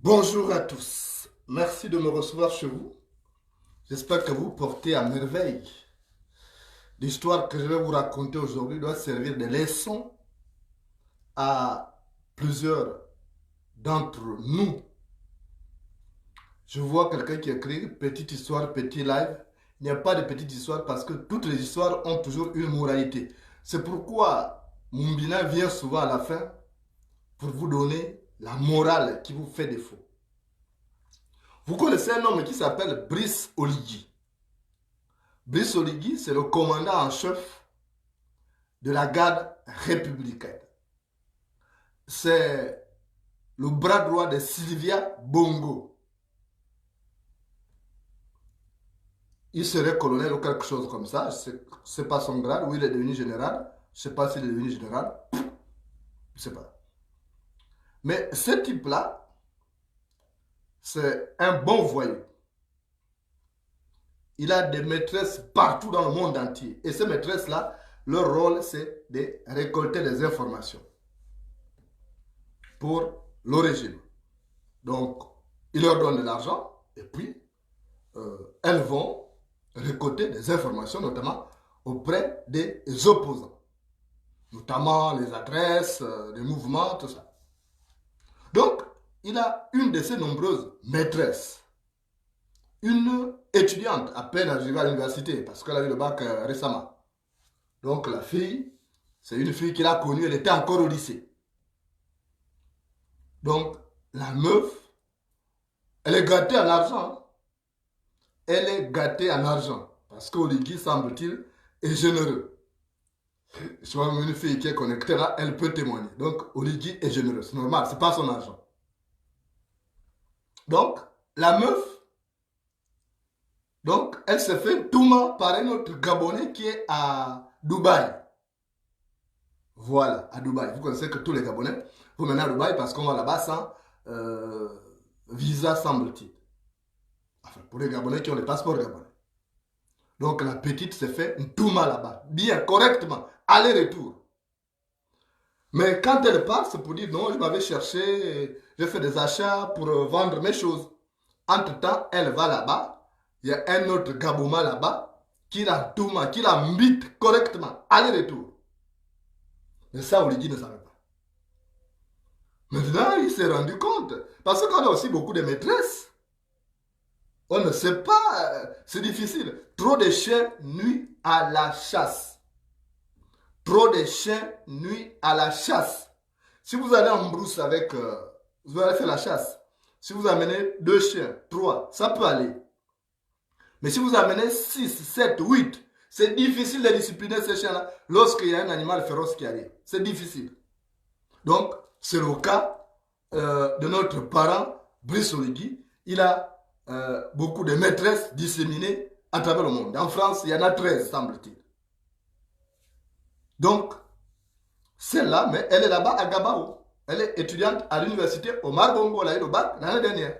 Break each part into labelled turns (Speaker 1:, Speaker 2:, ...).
Speaker 1: Bonjour à tous, merci de me recevoir chez vous. J'espère que vous portez à merveille. L'histoire que je vais vous raconter aujourd'hui doit servir de leçon à plusieurs d'entre nous. Je vois quelqu'un qui écrit « Petite histoire, petit live ». Il n'y a pas de petite histoire parce que toutes les histoires ont toujours une moralité. C'est pourquoi Mumbina vient souvent à la fin pour vous donner la morale qui vous fait défaut. Vous connaissez un homme qui s'appelle Brice Oligui. Brice Oligui, c'est le commandant en chef de la garde républicaine. C'est le bras droit de Sylvia Bongo. Il serait colonel ou quelque chose comme ça. Je ne sais pas son grade, ou il est devenu général. Je ne sais pas s'il est devenu général. Je ne sais pas. Mais ce type-là, c'est un bon voyou. Il a des maîtresses partout dans le monde entier. Et ces maîtresses-là, leur rôle, c'est de récolter des informations pour le régime. Donc, il leur donne de l'argent et puis elles vont récolter des informations, notamment auprès des opposants. Notamment les adresses, les mouvements, tout ça. Donc, il a une de ses nombreuses maîtresses. Une étudiante à peine arrivée à l'université parce qu'elle a eu le bac récemment. Donc la fille, c'est une fille qu'il a connue, elle était encore au lycée. Donc la meuf, elle est gâtée en argent. Elle est gâtée en argent parce qu'Oligui, semble-t-il, est généreux. Soit une fille qui est connectée là, elle peut témoigner. Donc Oligui est généreux, c'est normal, c'est pas son argent. Donc la meuf, donc, elle se fait touma par un autre Gabonais qui est à Dubaï. Voilà, à Dubaï. Vous connaissez que tous les Gabonais, vous menez à Dubaï parce qu'on va là-bas sans visa, semble-t-il. Enfin, pour les Gabonais qui ont les passeports gabonais. Donc la petite s'est fait un Touma là-bas, bien, correctement, aller-retour. Mais quand elle part, c'est pour dire non, je m'avais cherché, j'ai fait des achats pour vendre mes choses. Entre-temps, elle va là-bas, il y a un autre Gabouma là-bas qui la Touma, qui la mbite correctement, aller-retour. Mais ça, Oligui ne savait pas. Maintenant, il s'est rendu compte. Parce qu'on a aussi beaucoup de maîtresses. On ne sait pas, c'est difficile. Trop de chiens nuit à la chasse. Trop de chiens nuit à la chasse. Si vous allez en brousse avec, vous allez faire la chasse. Si vous amenez 2 chiens, 3, ça peut aller. Mais si vous amenez 6, 7, 8, c'est difficile de discipliner ces chiens-là lorsqu'il y a un animal féroce qui arrive. C'est difficile. Donc, c'est le cas de notre parent, Brice Oligui. Il a beaucoup de maîtresses disséminées à travers le monde. En France, il y en a 13, semble-t-il. Donc, celle-là, mais elle est là-bas à Gabao. Elle est étudiante à l'université Omar Bongo, elle a eu le bac l'année dernière.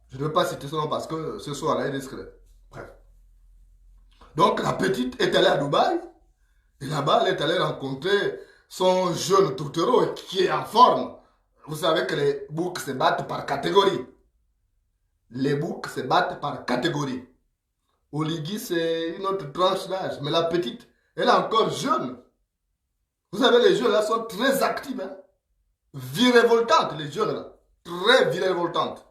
Speaker 1: Je ne veux pas citer son nom parce que ce soir, elle est discrète. Bref. Donc, la petite est allée à Dubaï. Et là-bas, elle est allée rencontrer son jeune tourtereau qui est en forme. Vous savez que les boucs se battent par catégorie. Les boucs se battent par catégorie. Oligui, c'est une autre tranche d'âge. Mais la petite, elle est encore jeune. Vous savez, les jeunes là sont très actifs. Hein? Virévoltantes, les jeunes là. Très virévoltantes.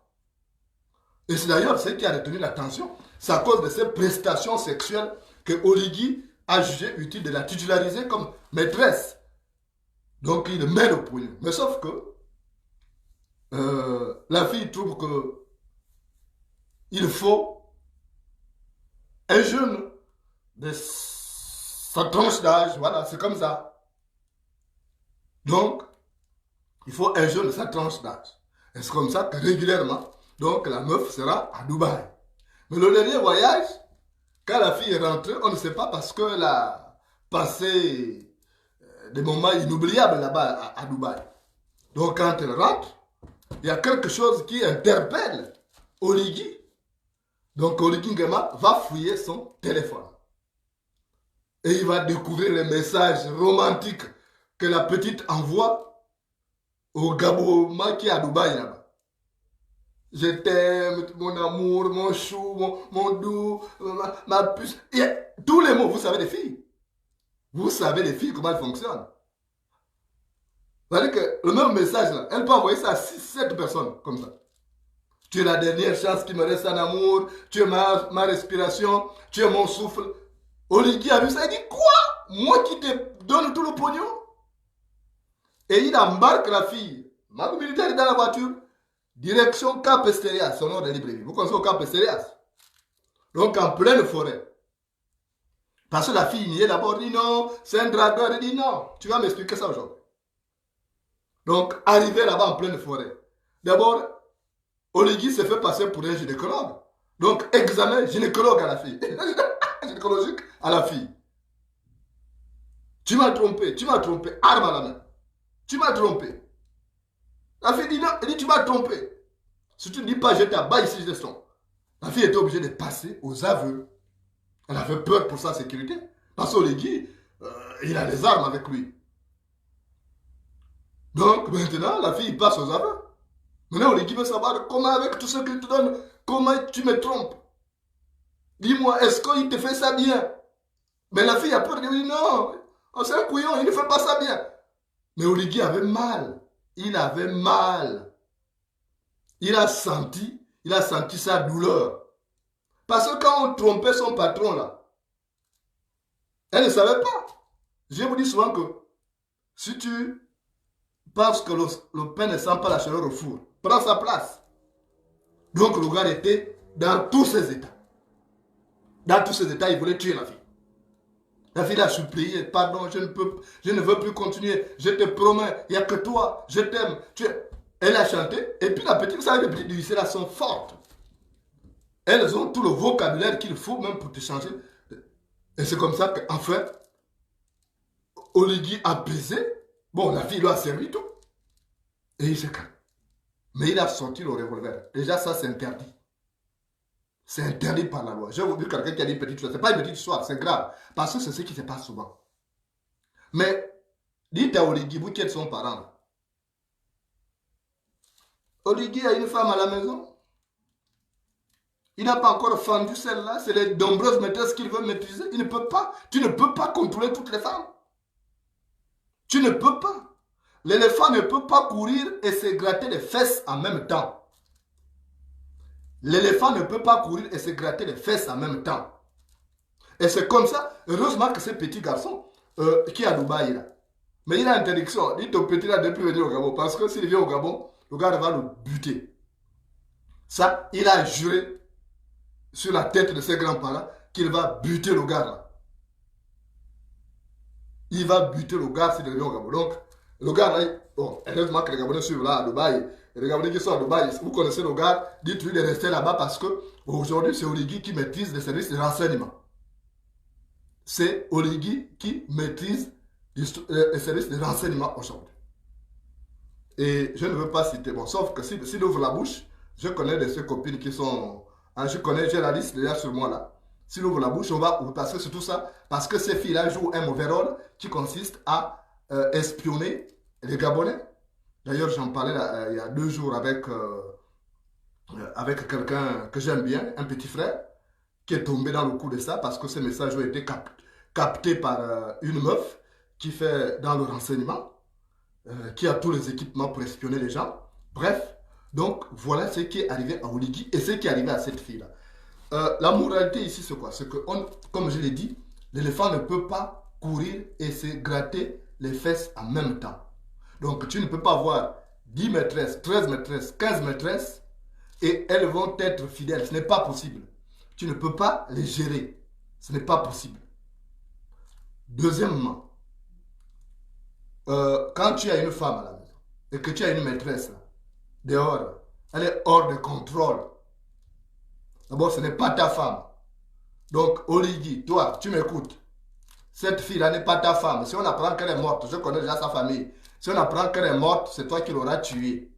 Speaker 1: Et c'est d'ailleurs ce qui a retenu l'attention. C'est à cause de ces prestations sexuelles que Oligui a jugé utile de la titulariser comme maîtresse. Donc il met le pognon. Mais sauf que la fille trouve que il faut un jeune de sa tranche d'âge. Voilà, c'est comme ça. Donc, il faut un jeune de sa tranche d'âge. Et c'est comme ça que régulièrement, donc la meuf sera à Dubaï. Mais le dernier voyage, quand la fille est rentrée, on ne sait pas parce qu'elle a passé des moments inoubliables là-bas à Dubaï. Donc quand elle rentre, il y a quelque chose qui interpelle Oligui. Donc Oligui Nguema va fouiller son téléphone. Et il va découvrir les messages romantiques que la petite envoie au Gabouma qui est à Dubaï là-bas. Je t'aime, mon amour, mon chou, mon doux, ma puce. Et tous les mots, vous savez les filles. Vous savez les filles, comment elles fonctionnent. Vous savez que le même message là, elle peut envoyer ça à 6, 7 personnes comme ça. Tu es la dernière chance qui me reste en amour, tu es ma respiration, tu es mon souffle. Oligui a vu ça, il dit quoi? Moi qui te donne tout le pognon? Et il embarque la fille, ma militaire est dans la voiture, direction Cap Esterias, son nom de librairie. Vous connaissez Cap Esterias? Donc en pleine forêt. Parce que la fille n'y est d'abord, dit non, c'est un dragueur, il dit non, tu vas m'expliquer ça aujourd'hui. Donc arrivé là-bas en pleine forêt. D'abord, Oligui s'est fait passer pour un gynécologue. Donc examen gynécologue à la fille. Gynécologique à la fille. Tu m'as trompé, arme à la main. Tu m'as trompé. La fille dit non, elle dit tu m'as trompé. Si tu ne dis pas je t'abat ici, je descends. La fille était obligée de passer aux aveux. Elle avait peur pour sa sécurité. Parce qu'Oligui, il a les armes avec lui. Donc maintenant, la fille passe aux aveux. Maintenant, Oligui veut savoir comment avec tout ce qu'il te donne, comment tu me trompes. Dis-moi, est-ce qu'il te fait ça bien? Mais la fille a peur de dire non, c'est un couillon, il ne fait pas ça bien. Mais Oligui avait mal. Il avait mal. Il a senti sa douleur. Parce que quand on trompait son patron là, elle ne savait pas. Je vous dis souvent que si tu penses que le pain ne sent pas la chaleur au four, prends sa place. Donc le gars était dans tous ses états. Dans tous ses états, il voulait tuer la fille. La fille a supplié, pardon, je ne veux plus continuer, je te promets, il n'y a que toi, je t'aime. Elle a chanté, et puis la petite, vous savez, les petites du lycée là sont fortes. Elles ont tout le vocabulaire qu'il faut même pour te changer. Et c'est comme ça qu'enfin, Oligui a baisé. Bon, la fille lui a servi tout. Et il s'est calme. Mais il a sorti le revolver. Déjà, ça, c'est interdit. C'est interdit par la loi. Je vais vous dire quelqu'un qui a dit une petite chose. Ce n'est pas une petite histoire, c'est grave. Parce que c'est ce qui se passe souvent. Mais, dites à Oligui, vous qui êtes son parent. Oligui a une femme à la maison. Il n'a pas encore fendu celle-là. C'est les nombreuses maîtresses qu'il veut maîtriser. Il ne peut pas. Tu ne peux pas contrôler toutes les femmes. Tu ne peux pas. L'éléphant ne peut pas courir et se gratter les fesses en même temps. L'éléphant ne peut pas courir et se gratter les fesses en même temps. Et c'est comme ça. Heureusement que ce petit garçon qui est à Dubaï là. Mais il a interdiction. Dites au petit là de ne plus venir au Gabon. Parce que s'il vient au Gabon, le gars va le buter. Ça, il a juré sur la tête de ses grands-parents qu'il va buter le gars là. Il va buter le gars s'il revient au Gabon. Donc, le gars là, bon, heureusement que les Gabonais suivent là à Dubaï. Et les Gabonais qui sont à Dubaï, vous connaissez le gars, dites-lui de rester là-bas parce que aujourd'hui c'est Oligui qui maîtrise les services de renseignement. C'est Oligui qui maîtrise les services de renseignement aujourd'hui. Et je ne veux pas citer, bon, sauf que s'il ouvre la bouche, je connais de ses copines qui sont, hein, j'ai la liste déjà sur moi là. S'il ouvre la bouche, on va, parce que c'est tout ça, parce que ces filles-là jouent un mauvais rôle qui consiste à espionner les Gabonais. D'ailleurs, j'en parlais là, il y a 2 jours avec quelqu'un que j'aime bien, un petit frère, qui est tombé dans le coup de ça parce que ces messages ont été captés par une meuf qui fait dans le renseignement, qui a tous les équipements pour espionner les gens. Bref, donc voilà ce qui est arrivé à Oligui et ce qui est arrivé à cette fille-là. La moralité ici, c'est quoi? C'est que, comme je l'ai dit, l'éléphant ne peut pas courir et se gratter les fesses en même temps. Donc, tu ne peux pas avoir 10 maîtresses, 13 maîtresses, 15 maîtresses et elles vont être fidèles. Ce n'est pas possible. Tu ne peux pas les gérer. Ce n'est pas possible. Deuxièmement, quand tu as une femme à la maison et que tu as une maîtresse là, dehors, elle est hors de contrôle. D'abord, ce n'est pas ta femme. Donc, Oligui, toi, tu m'écoutes. Cette fille-là n'est pas ta femme. Si on apprend qu'elle est morte, je connais déjà sa famille. Si on apprend qu'elle est morte, c'est toi qui l'auras tuée.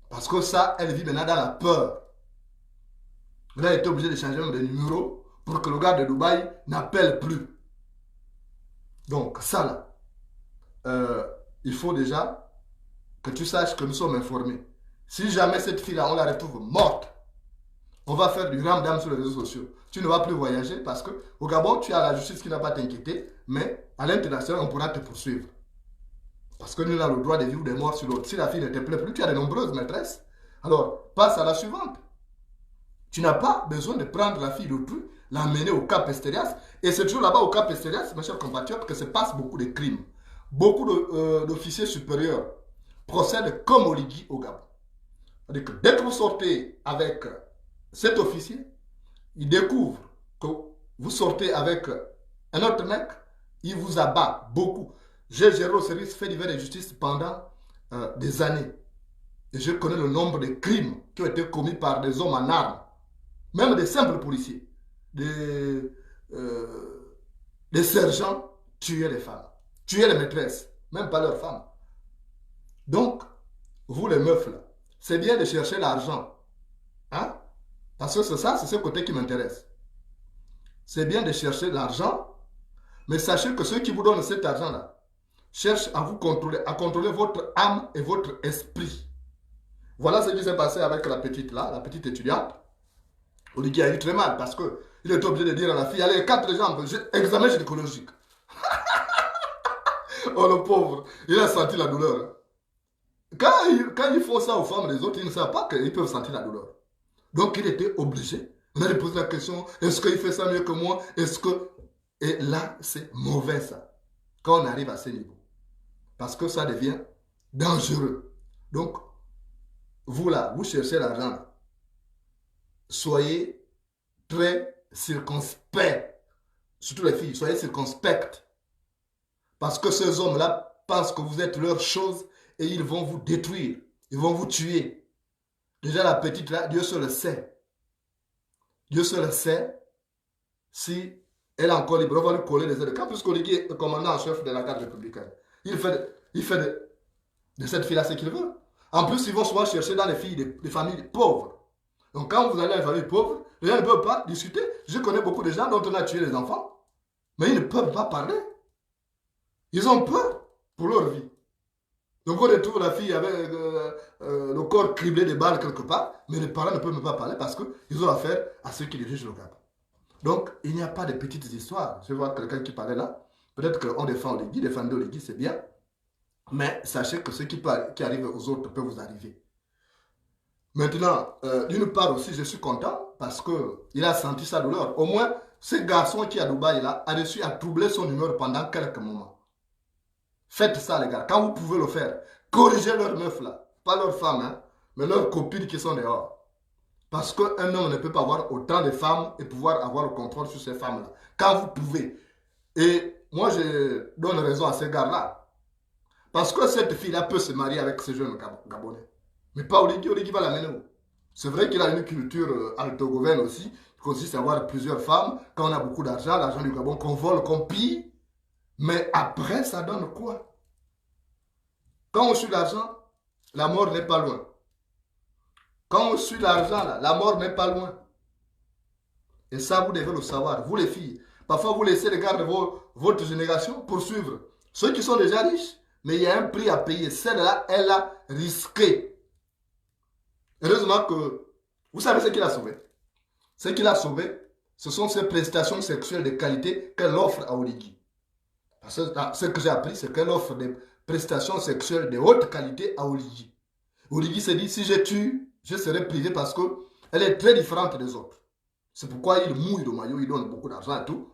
Speaker 1: Parce que ça, elle vit maintenant dans la peur. Elle a été obligée de changer de numéro pour que le gars de Dubaï n'appelle plus. Donc, ça là, il faut déjà que tu saches que nous sommes informés. Si jamais cette fille-là, on la retrouve morte, on va faire du ramdam sur les réseaux sociaux. Tu ne vas plus voyager parce qu'au Gabon, tu as la justice qui n'a pas t'inquiéter, mais à l'international, on pourra te poursuivre. Parce que nous avons le droit de vivre des morts sur l'autre. Si la fille ne te plaît plus, tu as de nombreuses maîtresses. Alors, passe à la suivante. Tu n'as pas besoin de prendre la fille d'autrui, l'emmener au Cap Esterias. Et c'est toujours là-bas au Cap Esterias, mes chers compatriotes, que se passent beaucoup de crimes. Beaucoup d'officiers supérieurs procèdent comme Oligui au Gabon. C'est-à-dire que dès que vous sortez avec cet officier, il découvre que vous sortez avec un autre mec, il vous abat beaucoup. J'ai géré au service fait divers de justice pendant des années. Et je connais le nombre de crimes qui ont été commis par des hommes en armes, même des simples policiers, des sergents tuaient les femmes, tuaient les maîtresses, même pas leurs femmes. Donc, vous les meufs là, c'est bien de chercher l'argent. Hein? Parce que c'est ça, c'est ce côté qui m'intéresse. C'est bien de chercher l'argent, mais sachez que ceux qui vous donnent cet argent-là cherchent à vous contrôler, à contrôler votre âme et votre esprit. Voilà ce qui s'est passé avec la petite là, la petite étudiante. Oligui a eu très mal parce qu'il était obligé de dire à la fille, allez, 4 jambes, examen gynécologique. Oh le pauvre, il a senti la douleur. Quand ils font ça aux femmes des autres, ils ne savent pas qu'ils peuvent sentir la douleur. Donc il était obligé. On a posé la question, est-ce qu'il fait ça mieux que moi? Est-ce que... Et là, c'est mauvais ça. Quand on arrive à ce niveau. Parce que ça devient dangereux. Donc, vous là, vous cherchez l'argent là. Soyez très circonspects. Surtout les filles, soyez circonspectes. Parce que ces hommes-là pensent que vous êtes leur chose et ils vont vous détruire. Ils vont vous tuer. Déjà la petite là, Dieu seul le sait. Dieu seul le sait si Elle est encore libre. On va lui coller les ailes de camp, puisqu'Oligui est commandant en chef de la garde républicaine. Il fait de cette fille-là ce qu'il veut. En plus, ils vont souvent chercher dans les filles des familles pauvres. Donc, quand vous allez dans les familles pauvres, les gens ne peuvent pas discuter. Je connais beaucoup de gens dont on a tué les enfants, mais ils ne peuvent pas parler. Ils ont peur pour leur vie. Donc, on retrouve la fille avec le corps criblé de balles quelque part, mais les parents ne peuvent même pas parler parce qu'ils ont affaire à ceux qui dirigent le Gabon. Donc, il n'y a pas de petites histoires. Je vois quelqu'un qui parlait là. Peut-être qu'on défend Oligui, défendre Oligui, c'est bien. Mais sachez que ce qui arrive aux autres peut vous arriver. Maintenant, d'une part aussi, je suis content parce qu'il a senti sa douleur. Au moins, ce garçon qui est à Dubaï là, a réussi à troubler son humeur pendant quelques moments. Faites ça, les gars, quand vous pouvez le faire. Corrigez leurs meufs là. Pas leurs femmes, hein, mais leurs copines qui sont dehors. Parce qu'un homme ne peut pas avoir autant de femmes et pouvoir avoir le contrôle sur ces femmes-là. Quand vous pouvez. Et moi, je donne raison à ces gars-là. Parce que cette fille-là peut se marier avec ce jeune Gabonais. Mais pas Oligui, Oligui va l'amener où? C'est vrai qu'il a une culture altogovaine aussi, qui consiste à avoir plusieurs femmes. Quand on a beaucoup d'argent, l'argent du Gabon qu'on vole, qu'on pille. Mais après, ça donne quoi? Quand on suit l'argent, la mort n'est pas loin. Quand on suit l'argent, la mort n'est pas loin. Et ça, vous devez le savoir, vous les filles. Parfois, vous laissez les gars de votre génération poursuivre ceux qui sont déjà riches. Mais il y a un prix à payer. Celle-là, elle a risqué. Heureusement que, vous savez ce qu'il a sauvé. Ce qu'il a sauvé, ce sont ses prestations sexuelles de qualité qu'elle offre à Oligui. Parce que ce que j'ai appris, c'est qu'elle offre des prestations sexuelles de haute qualité à Oligui. Oligui s'est dit, si je tue, je serai privé parce qu'elle est très différente des autres. C'est pourquoi il mouille le maillot, il donne beaucoup d'argent et tout.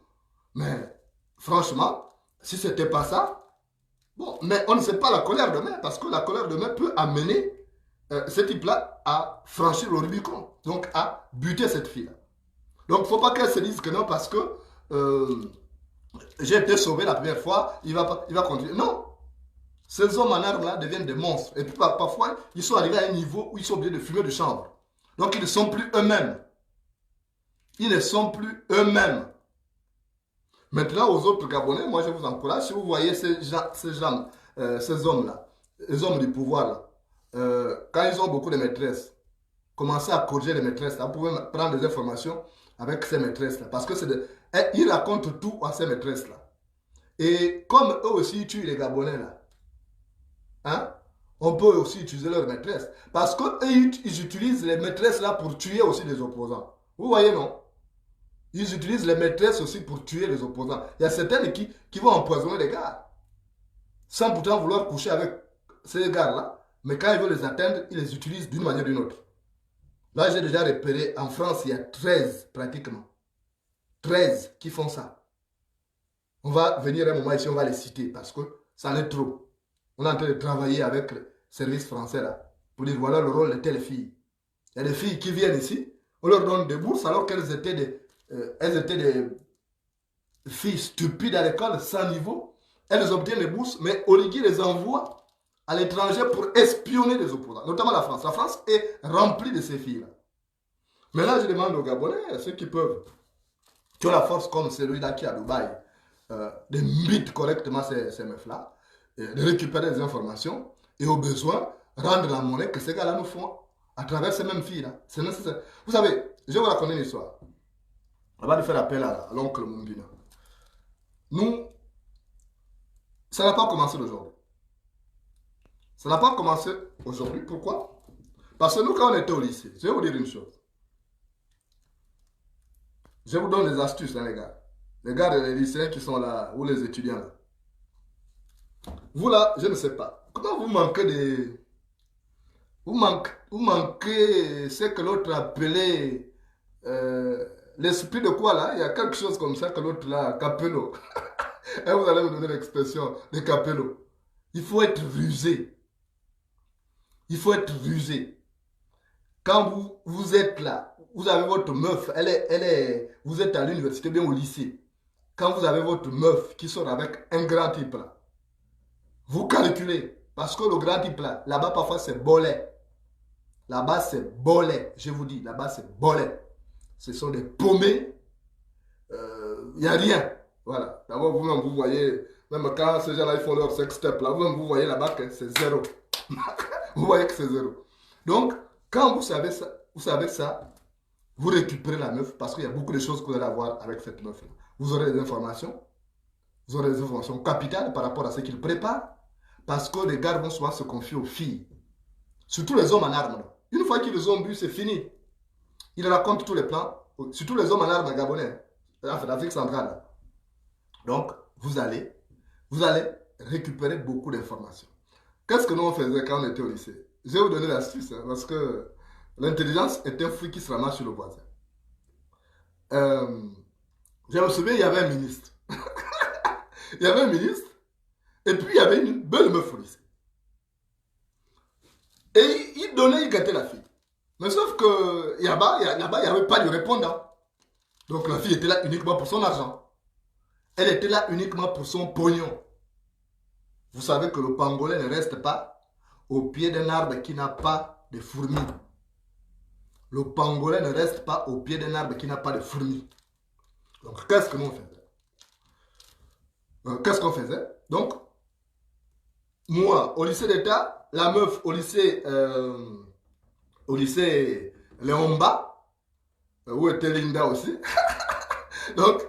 Speaker 1: Mais franchement, si ce n'était pas ça, bon, mais on ne sait pas la colère de mer, parce que la colère de mer peut amener ce type-là à franchir le Rubicon, donc à buter cette fille-là. Donc il ne faut pas qu'elle se dise que non, parce que j'ai été sauvé la première fois, il va continuer. Non, ces hommes en armes-là deviennent des monstres. Et puis parfois, ils sont arrivés à un niveau où ils sont obligés de fumer de chambre. Donc ils ne sont plus eux-mêmes. Ils ne sont plus eux-mêmes. Maintenant, aux autres Gabonais, moi je vous encourage, si vous voyez ces hommes-là, les hommes du pouvoir, là, quand ils ont beaucoup de maîtresses, commencez à corriger les maîtresses. Là. Vous pouvez prendre des informations avec ces maîtresses-là. Parce que ils racontent tout à ces maîtresses-là. Et comme eux aussi tuent les Gabonais, là, hein, on peut aussi utiliser leurs maîtresses. Parce qu'eux, ils utilisent les maîtresses-là pour tuer aussi les opposants. Vous voyez, non? Ils utilisent les maîtresses aussi pour tuer les opposants. Il y a certaines qui vont empoisonner les gars. Sans pourtant vouloir coucher avec ces gars-là. Mais quand ils veulent les atteindre, ils les utilisent d'une manière ou d'une autre. Là, j'ai déjà repéré, en France, il y a 13 pratiquement. 13 qui font ça. On va venir un moment ici, on va les citer parce que ça en est trop. On est en train de travailler avec le service français là. Pour dire voilà le rôle de telles filles. Il y a des filles qui viennent ici, on leur donne des bourses alors qu'elles étaient des filles stupides à l'école, sans niveau. Elles obtiennent des bourses, mais Oligui les envoie à l'étranger pour espionner les opposants, notamment la France. La France est remplie de ces filles-là. Maintenant, je demande aux Gabonais, ceux qui peuvent, qui ont la force comme celui-là qui est à Dubaï, de mythes correctement ces meufs-là, de récupérer des informations et au besoin, rendre la monnaie que ces gars-là nous font à travers ces mêmes filles-là. C'est nécessaire. Vous savez, je vais vous raconter une histoire. On va lui faire appel à l'oncle Mumbina. Nous, ça n'a pas commencé aujourd'hui. Ça n'a pas commencé aujourd'hui. Pourquoi? Parce que nous, quand on était au lycée, je vais vous dire une chose. Je vous donne des astuces, hein, les gars. Les gars, les lycéens qui sont là, ou les étudiants là. Vous là, je ne sais pas. Comment vous manquez de... Vous manquez ce que l'autre appelait... l'esprit de quoi là? Il y a quelque chose comme ça que l'autre là, capello. Et vous allez me donner l'expression de capello. Il faut être rusé. Il faut être rusé. Quand vous êtes là, vous avez votre meuf, vous êtes à l'université, bien au lycée. Quand vous avez votre meuf qui sort avec un grand type là, vous calculez. Parce que le grand type là, là-bas parfois c'est bolet. Là-bas c'est bolet. Je vous dis, là-bas c'est bolet. Ce sont des paumés. Il n'y a rien. Voilà. D'abord, vous-même, vous voyez, même quand ces gens-là ils font leur sex step, là, vous-même, vous voyez là-bas que c'est zéro. Vous voyez que c'est zéro. Donc, quand vous savez ça, vous récupérez la meuf parce qu'il y a beaucoup de choses que vous allez avoir avec cette meuf-là. Vous aurez vous aurez des informations capitales par rapport à ce qu'il prépare parce que les gars vont souvent se confier aux filles. Surtout les hommes en armes. Une fois qu'ils ont bu, c'est fini. Ils racontent tous les plans, surtout les hommes en armes gabonais, l'Afrique centrale. Donc, vous allez récupérer beaucoup d'informations. Qu'est-ce que nous on faisait quand on était au lycée? Je vais vous donner l'astuce, hein, parce que l'intelligence est un fruit qui se ramasse sur le voisin. Euh, je me souviens, il y avait un ministre. Il y avait un ministre, et puis il y avait une belle meuf au lycée. Et il donnait, il gâtait la fille. Mais sauf que là-bas, il n'y avait pas de répondant. Donc la fille était là uniquement pour son argent. Elle était là uniquement pour son pognon. Vous savez que le pangolin ne reste pas au pied d'un arbre qui n'a pas de fourmis. Le pangolin ne reste pas au pied d'un arbre qui n'a pas de fourmis. Donc qu'est-ce que nous faisait? Qu'est-ce qu'on faisait? Donc, moi, au lycée d'État, la meuf au lycée Léomba, où était Linda aussi. Donc,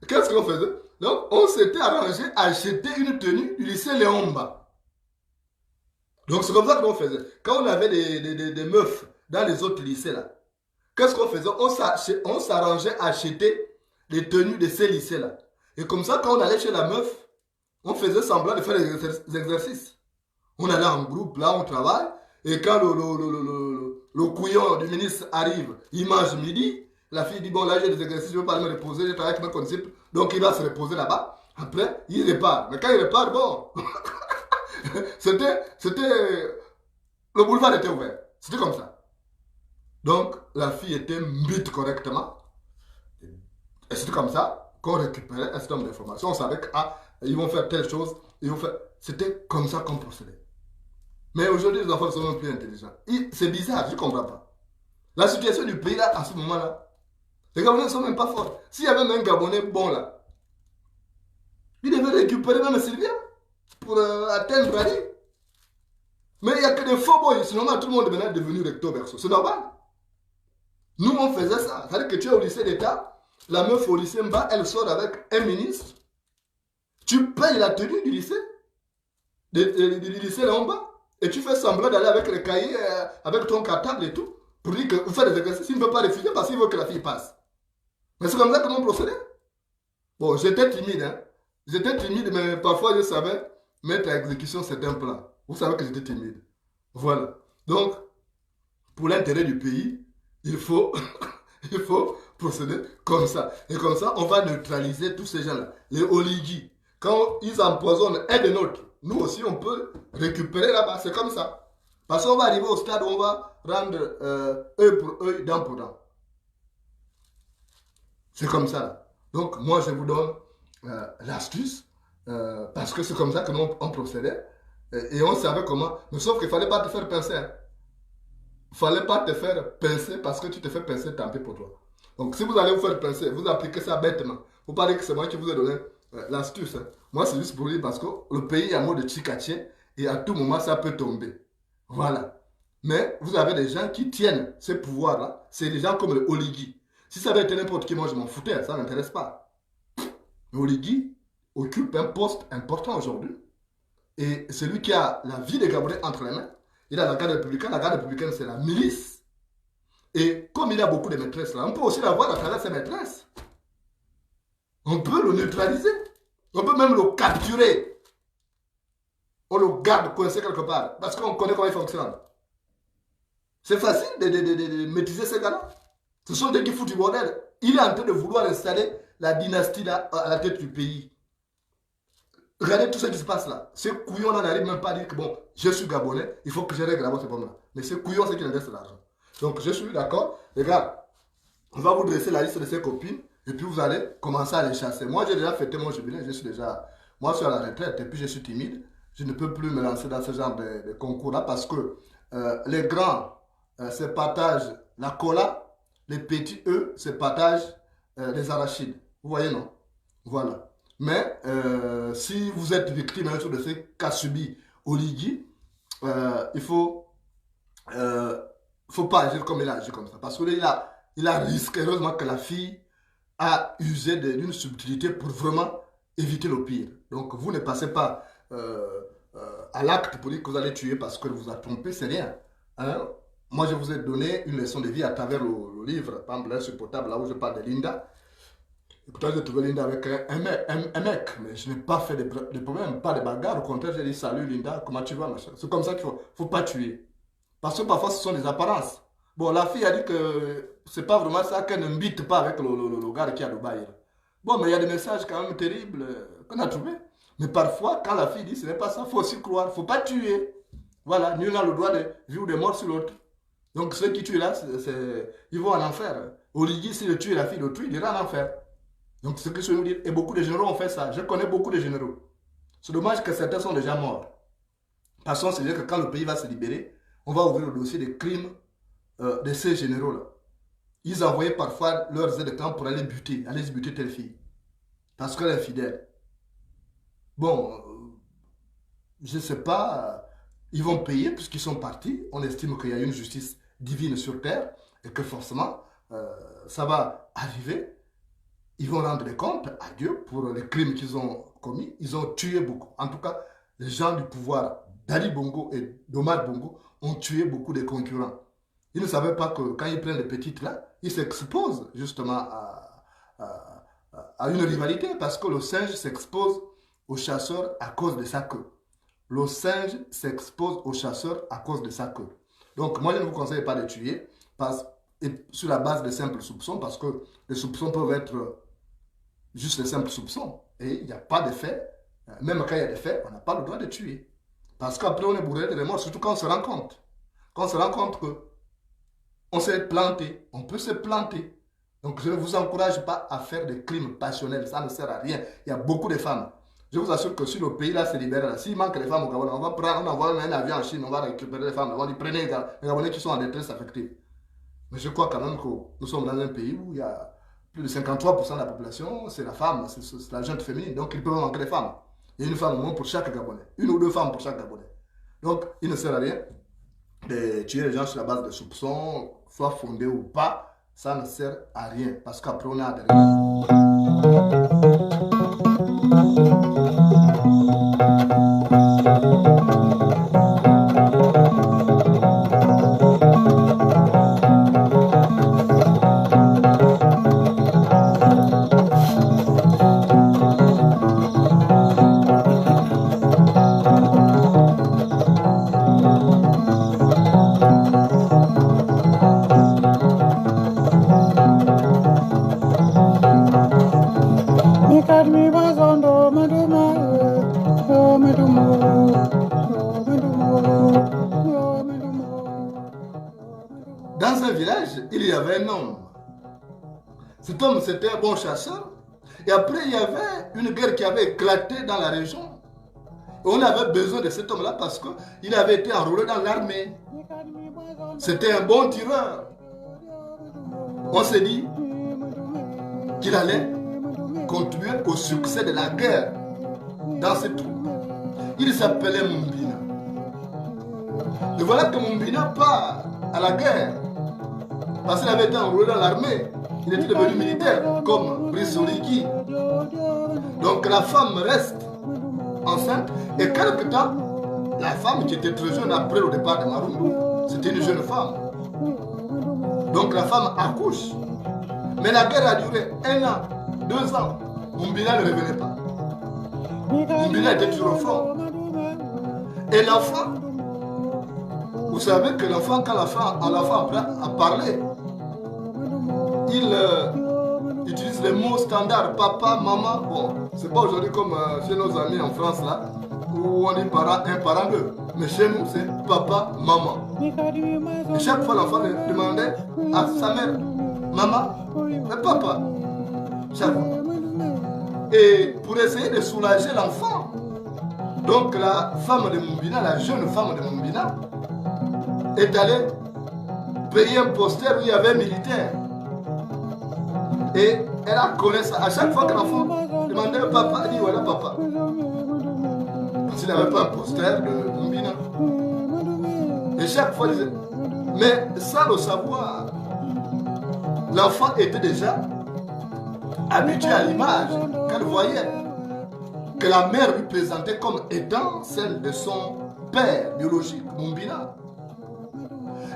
Speaker 1: qu'est-ce qu'on faisait? Donc, on s'était arrangé à acheter une tenue du lycée Léomba. Donc, c'est comme ça qu'on faisait. Quand on avait des meufs dans les autres lycées, là, qu'est-ce qu'on faisait? On s'arrangeait à acheter les tenues de ces lycées-là. Et comme ça, quand on allait chez la meuf, on faisait semblant de faire des exercices. On allait en groupe, là, on travaille. Et quand le couillon du ministre arrive, il mange midi. La fille dit, bon, là, j'ai des exercices, je ne veux pas me reposer, je travaille avec mes condisciples. Donc, il va se reposer là-bas. Après, il repart. Mais quand il repart, bon, le boulevard était ouvert. C'était comme ça. Donc, la fille était mbite correctement. Et c'était comme ça qu'on récupérait un certain nombre d'informations. On savait que, ah, ils vont faire telle chose, ils vont faire... C'était comme ça qu'on procédait. Mais aujourd'hui, les enfants sont même plus intelligents. C'est bizarre, je ne comprends pas. La situation du pays, là, à ce moment-là, les Gabonais ne sont même pas forts. S'il y avait même un Gabonais bon, là, il devait récupérer même Sylvia pour atteindre Brady. Mais il n'y a que des faux boys. C'est normal, tout le monde est devenu recto verso. C'est normal. Nous, on faisait ça. C'est-à-dire que tu es au lycée d'État, la meuf au lycée Mba, elle sort avec un ministre. Tu payes la tenue du lycée, du lycée là en bas, et tu fais semblant d'aller avec le cahier, avec ton cartable et tout, pour dire que vous faites des exercices. Il ne peut pas refuser parce qu'il veut que la fille passe. Mais c'est comme ça que nous procédons. Bon, j'étais timide, hein. J'étais timide, mais parfois je savais mettre à exécution certains plans. Vous savez que j'étais timide. Voilà. Donc, pour l'intérêt du pays, il faut, il faut procéder comme ça. Et comme ça, on va neutraliser tous ces gens-là. Les oligarques. Quand ils empoisonnent un des nôtres, nous aussi, on peut récupérer là-bas. C'est comme ça. Parce qu'on va arriver au stade où on va rendre œil pour œil, dent pour dent. C'est comme ça. Là. Donc, moi, je vous donne l'astuce. Parce que c'est comme ça que nous, on procédait. Et on savait comment. Mais sauf qu'il ne fallait pas te faire pincer. Hein. Il ne fallait pas te faire pincer parce que tu te fais pincer, tant pis pour toi. Donc, si vous allez vous faire pincer, vous appliquez ça bêtement. Vous parlez que c'est moi qui vous ai donné l'astuce. Hein. Moi, c'est juste pour dire parce que le pays est en mode chicaché et à tout moment, ça peut tomber. Voilà. Mais vous avez des gens qui tiennent ces pouvoirs-là. C'est des gens comme le Oligui. Si ça avait été n'importe qui, moi, je m'en foutais. Ça ne m'intéresse pas. Le Oligui occupe un poste important aujourd'hui. Et celui qui a la vie des Gabonais entre les mains, il a la garde républicaine. La garde républicaine, c'est la milice. Et comme il a beaucoup de maîtresses là, on peut aussi l'avoir à travers ses maîtresses. On peut le neutraliser. On peut même le capturer. On le garde coincé quelque part. Parce qu'on connaît comment il fonctionne. C'est facile de maîtriser ces gars-là. Ce sont des qui foutent du bordel. Il est en train de vouloir installer la dynastie là, à la tête du pays. Regardez tout ce qui se passe là. Ces couillons-là n'arrivent même pas à dire que bon, je suis gabonais, il faut que je règle d'abord ce problème-là. Mais ces couillons, c'est qui investent l'argent. Donc je suis d'accord. Regarde, on va vous dresser la liste de ses copines et puis vous allez commencer à les chasser. Moi, j'ai déjà fêté mon jubilé, je suis à la retraite et puis je suis timide. Je ne peux plus me lancer dans ce genre de concours-là parce que les grands se partagent la cola, les petits, eux, se partagent les arachides. Vous voyez, non? Voilà. Mais si vous êtes victime un jour de ce qu'a subi Oligui, il faut pas agir comme il a agi comme ça. Parce qu'il a risqué, heureusement que la fille a usé d'une subtilité pour vraiment éviter le pire. Donc vous ne passez pas à l'acte pour dire que vous allez tuer parce qu'elle vous a trompé, c'est rien. Hein? Moi, je vous ai donné une leçon de vie à travers le livre, par exemple, sur portable, là où je parle de Linda. Et pourtant, j'ai trouvé Linda avec un mec, mais je n'ai pas fait de problème, pas de bagarre. Au contraire, j'ai dit salut Linda, comment tu vas, machin. C'est comme ça qu'il faut pas tuer. Parce que parfois, ce sont des apparences. Bon, la fille a dit que c'est pas vraiment ça, qu'elle ne bite pas avec le gars qui a Dubaï. Bon, mais il y a des messages quand même terribles qu'on a trouvés. Mais parfois, quand la fille dit ce n'est pas ça, il faut aussi croire, il ne faut pas tuer. Voilà, nul n'a le droit de vivre de mort sur l'autre. Donc ceux qui tuent là, ils vont en enfer. Oligui, s'il tue la fille d'autrui, il ira en enfer. Donc c'est ce que je veux vous dire. Et beaucoup de généraux ont fait ça. Je connais beaucoup de généraux. C'est dommage que certains sont déjà morts. Parce qu'on se dit que quand le pays va se libérer, on va ouvrir le dossier des crimes de ces généraux-là. Ils envoyaient parfois leurs aides de camp pour aller buter telle fille. Parce qu'elle est fidèle. Bon, je ne sais pas, ils vont payer puisqu'ils sont partis. On estime qu'il y a une justice divine sur terre et que forcément, ça va arriver. Ils vont rendre des comptes à Dieu pour les crimes qu'ils ont commis. Ils ont tué beaucoup. En tout cas, les gens du pouvoir d'Ali Bongo et d'Omar Bongo ont tué beaucoup de concurrents. Ils ne savaient pas que quand ils prennent les petites là, ils s'exposent justement à une rivalité parce que le singe s'expose au chasseur à cause de sa queue. Le singe s'expose au chasseur à cause de sa queue. Donc moi je ne vous conseille pas de tuer sur la base de simples soupçons parce que les soupçons peuvent être juste des simples soupçons et il n'y a pas de faits. Même quand il y a des faits, on n'a pas le droit de tuer. Parce qu'après on est bourré de remords, surtout quand on se rend compte. Quand on se rend compte qu'on s'est planté, on peut se planter. Donc je ne vous encourage pas à faire des crimes passionnels, ça ne sert à rien. Il y a beaucoup de femmes. Je vous assure que si le pays là se libère, s'il manque des femmes au Gabon, on envoie un avion en Chine, on va récupérer les femmes, on va dire prenez les Gabonais qui sont en détresse affective. Mais je crois quand même que nous sommes dans un pays où il y a plus de 53% de la population, c'est la femme, c'est la gente féminine. Donc il peut manquer des femmes. Il y a une femme au moins pour chaque Gabonais. Une ou deux femmes pour chaque Gabonais. Donc il ne sert à rien de tuer les gens sur la base de soupçons, soit fondés ou pas. Ça ne sert à rien. Parce qu'après on a des... Dans un village, il y avait un homme. Cet homme, c'était un bon chasseur. Et après, il y avait une guerre qui avait éclaté dans la région. Et on avait besoin de cet homme-là parce qu'il avait été enrôlé dans l'armée. C'était un bon tireur. On s'est dit qu'il allait contribuer au succès de la guerre dans ses troupes. Il s'appelait Mumbina. Et voilà que Mumbina part à la guerre. Parce qu'il avait été enrôlé dans l'armée. Il était devenu militaire, comme Brice Oligui. Donc la femme reste enceinte. Et quelque temps, la femme qui était très jeune après le départ de Marumbu, c'était une jeune femme. Donc la femme accouche. Mais la guerre a duré 1 an, 2 ans. Mumbina ne revenait pas. Mumbina était toujours au front. Et l'enfant, vous savez que l'enfant, quand l'enfant apprend à parler, il utilise les mots standards, papa, maman. Bon, c'est pas aujourd'hui comme chez nos amis en France là, où on dit parent 1, parent 2. Mais chez nous, c'est papa, maman. Et chaque fois, l'enfant demandait à sa mère, maman, mais papa. Chaque fois. Et pour essayer de soulager l'enfant, donc la femme de Mumbina, la jeune femme de Mumbina, est allée payer un poster où il y avait un militaire. Et elle a collé ça. À chaque fois que l'enfant demandait demandé au papa, il dit voilà papa. Parce qu'il n'avait pas un poster de Mumbina. Et chaque fois, il disait, mais sans le savoir, l'enfant était déjà habitué à l'image qu'elle voyait, que la mère lui présentait comme étant celle de son père biologique, Mumbina.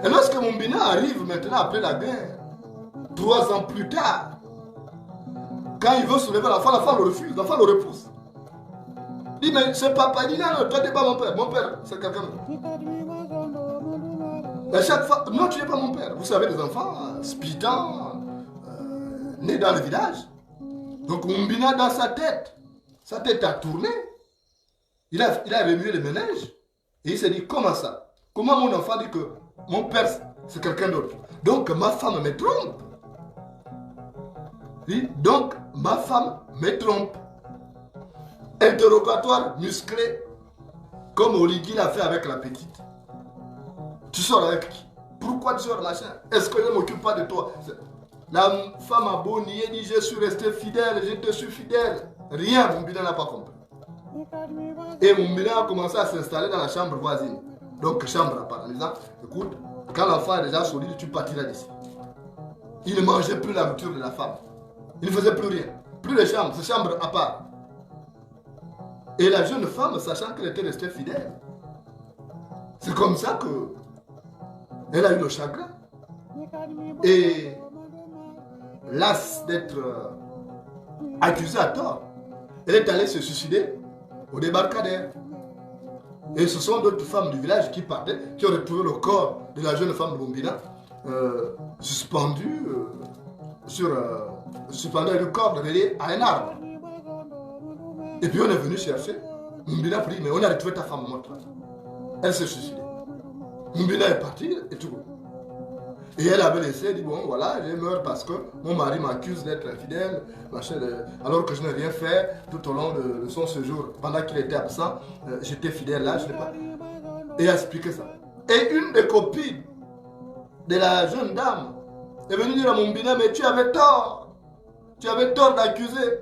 Speaker 1: Et lorsque Mumbina arrive maintenant après la guerre, 3 ans plus tard, quand il veut soulever l'enfant le refuse, l'enfant le repousse. Il dit, mais c'est papa, il dit, non, toi tu n'es pas mon père c'est quelqu'un d'autre. À chaque fois, non, tu n'es pas mon père. Vous savez, les enfants, spitants, nés dans le village. Donc Mumbina dans sa tête a tourné. Il a remué le ménage. Et il s'est dit, comment ça? Comment mon enfant dit que mon père c'est quelqu'un d'autre? Donc ma femme me trompe. Donc ma femme me trompe. Interrogatoire musclé, comme Oligui l'a fait avec la petite. Tu sors avec qui? Pourquoi tu sors machin? Est-ce que je ne m'occupe pas de toi? La femme a beau nier, dit je suis resté fidèle, je te suis fidèle. Rien, Mumbina n'a pas compris. Et Mumbina a commencé à s'installer dans la chambre voisine. Donc chambre à part, en disant, écoute, quand l'enfant est déjà solide, tu partiras d'ici. Il ne mangeait plus la nourriture de la femme. Il ne faisait plus rien. Plus de chambre, c'est chambre à part. Et la jeune femme, sachant qu'elle était restée fidèle, c'est comme ça que elle a eu le chagrin. Et lasse d'être accusée à tort, elle est allée se suicider au débarcadère. Et ce sont d'autres femmes du village qui partaient, qui ont retrouvé le corps de la jeune femme de Mumbina, suspendu suspendu le corps relié à un arbre. Et puis on est venu chercher. Mumbina a pris, mais on a retrouvé ta femme morte. Elle s'est suicidée. Mumbina est partie et tout. Et elle avait laissé, elle dit bon voilà, je meurs parce que mon mari m'accuse d'être infidèle, alors que je n'ai rien fait tout au long de son séjour. Pendant qu'il était absent, j'étais fidèle là, je n'ai pas. Et elle a expliqué ça. Et une des copines de la jeune dame est venue dire à Mumbina, mais tu avais tort. Tu avais tort d'accuser.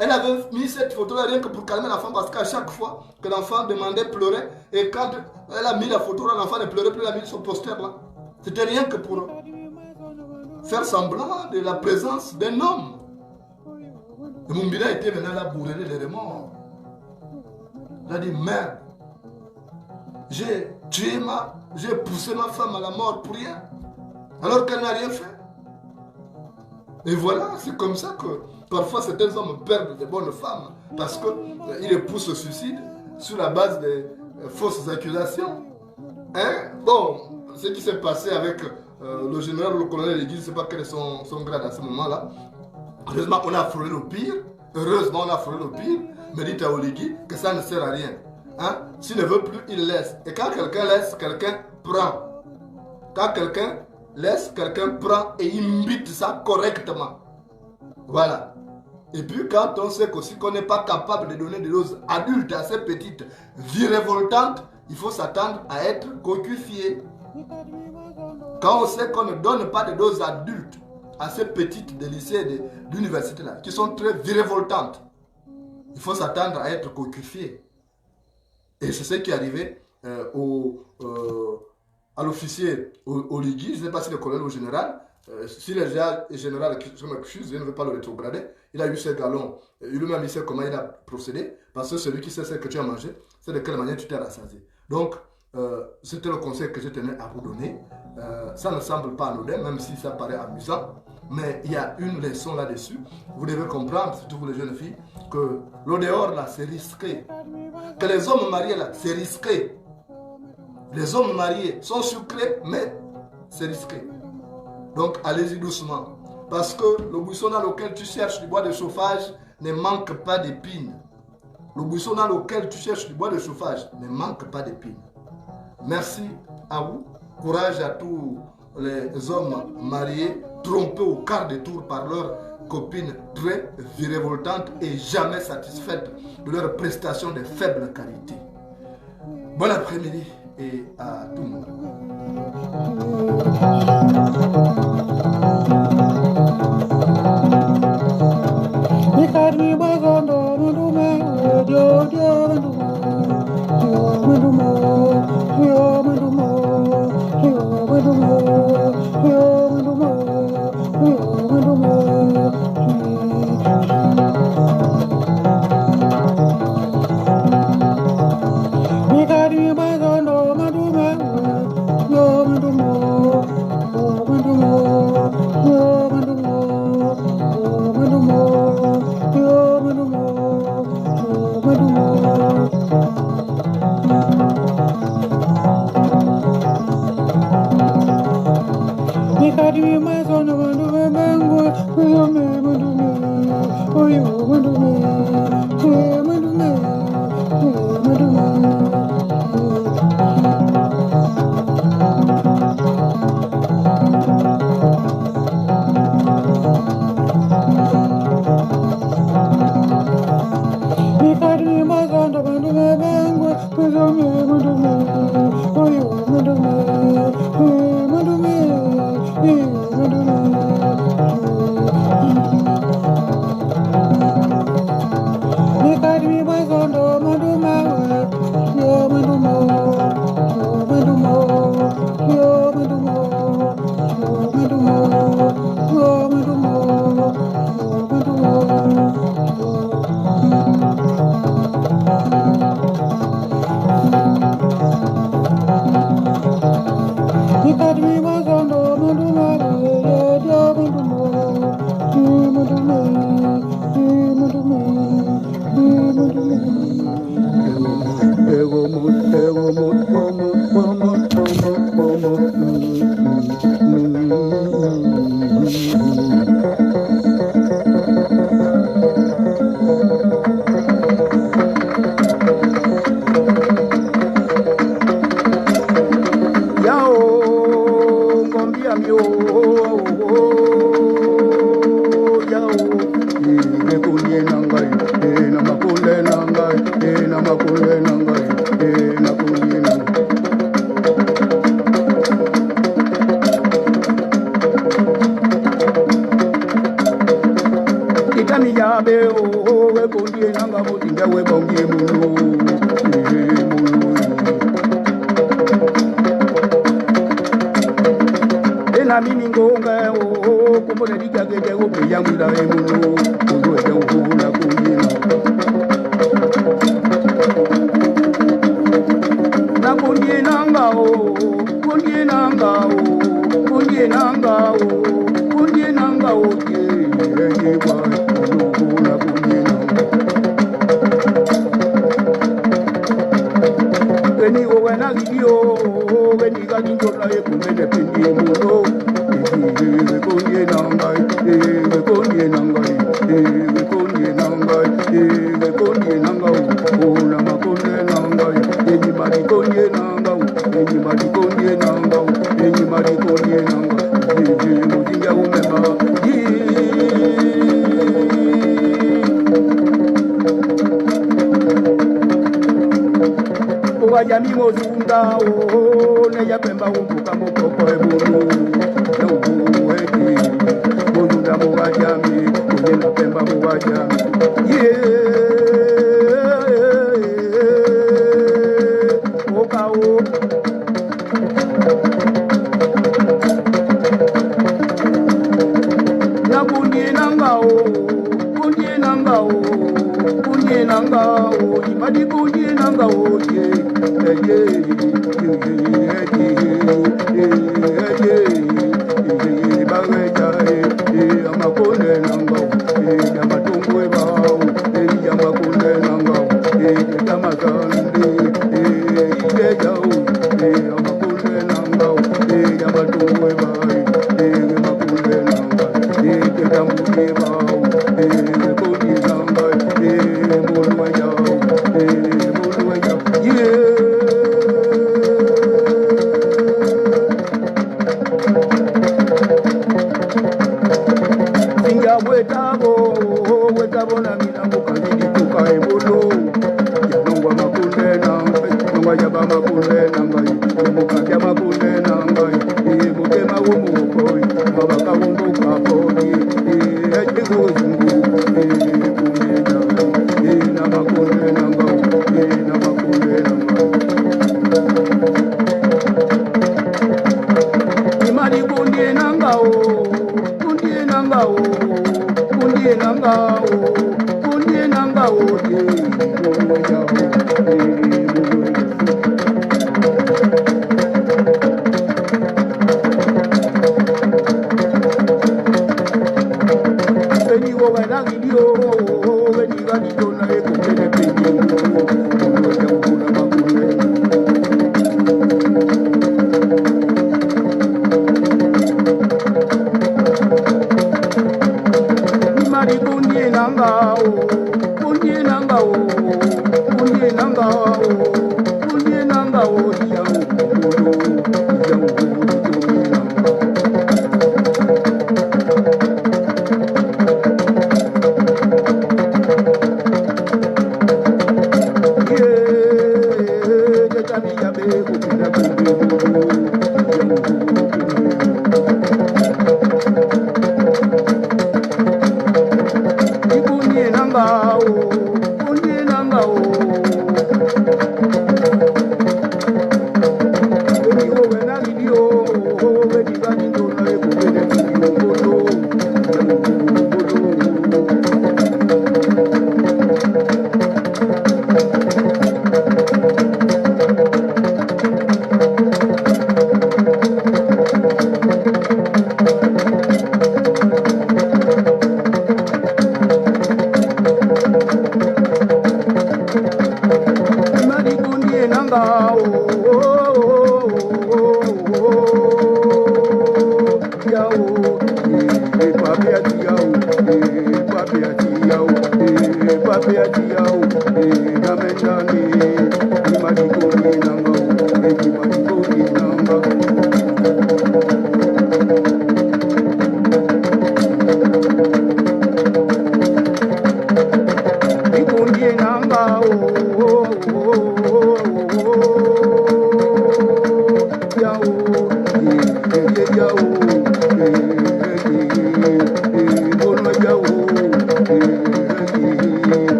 Speaker 1: Elle avait mis cette photo-là rien que pour calmer l'enfant parce qu'à chaque fois que l'enfant demandait pleurer, et quand elle a mis la photo là, l'enfant ne pleurait plus, elle a mis son poster là. C'était rien que pour faire semblant de la présence d'un homme. Et Mumbina était maintenant là bourré les remords. Il a dit, merde, j'ai poussé ma femme à la mort pour rien, alors qu'elle n'a rien fait. Et voilà, c'est comme ça que parfois certains hommes perdent de bonnes femmes parce qu'ils épousent le suicide sur la base des fausses accusations. Hein? Bon, ce qui s'est passé avec le général ou le colonel Légui, je ne sais pas quel est son grade à ce moment-là. Heureusement, on a frôlé le pire. Heureusement, on a frôlé le pire. Mais dites à Oligui que ça ne sert à rien. Hein? S'il ne veut plus, il laisse. Et quand quelqu'un laisse, quelqu'un prend. Quand quelqu'un laisse, quelqu'un prend et imbite ça correctement. Voilà. Et puis quand on sait qu'aussi qu'on n'est pas capable de donner des doses adultes assez petites, virevoltantes, il faut s'attendre à être cocufié. Quand on sait qu'on ne donne pas de doses adultes assez petites des lycées et d'universités là, qui sont très virevoltantes, il faut s'attendre à être cocufié. Et c'est ce qui est arrivé à l'officier Oligui, je ne sais pas si le colonel ou le général, si le général je m'excuse, je ne veux pas le rétrograder, il a eu ses galons, lui-même il sait comment il a procédé, parce que celui qui sait ce que tu as mangé, c'est de quelle manière tu t'es rassasié. Donc, c'était le conseil que je tenais à vous donner. Ça ne semble pas anodin, même si ça paraît amusant, mais il y a une leçon là-dessus. Vous devez comprendre, surtout vous les jeunes filles, que l'eau dehors là, c'est risqué. Que les hommes mariés là, c'est risqué. Les hommes mariés sont sucrés, mais c'est risqué. Donc allez-y doucement. Parce que le buisson dans lequel tu cherches du bois de chauffage ne manque pas d'épines. Le buisson dans lequel tu cherches du bois de chauffage ne manque pas d'épines. Merci à vous. Courage à tous les hommes mariés, trompés au quart de tour par leurs copines très virevoltantes et jamais satisfaites de leurs prestations de faible qualité. Bon après-midi et à tout le monde.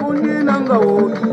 Speaker 2: Undi nanga o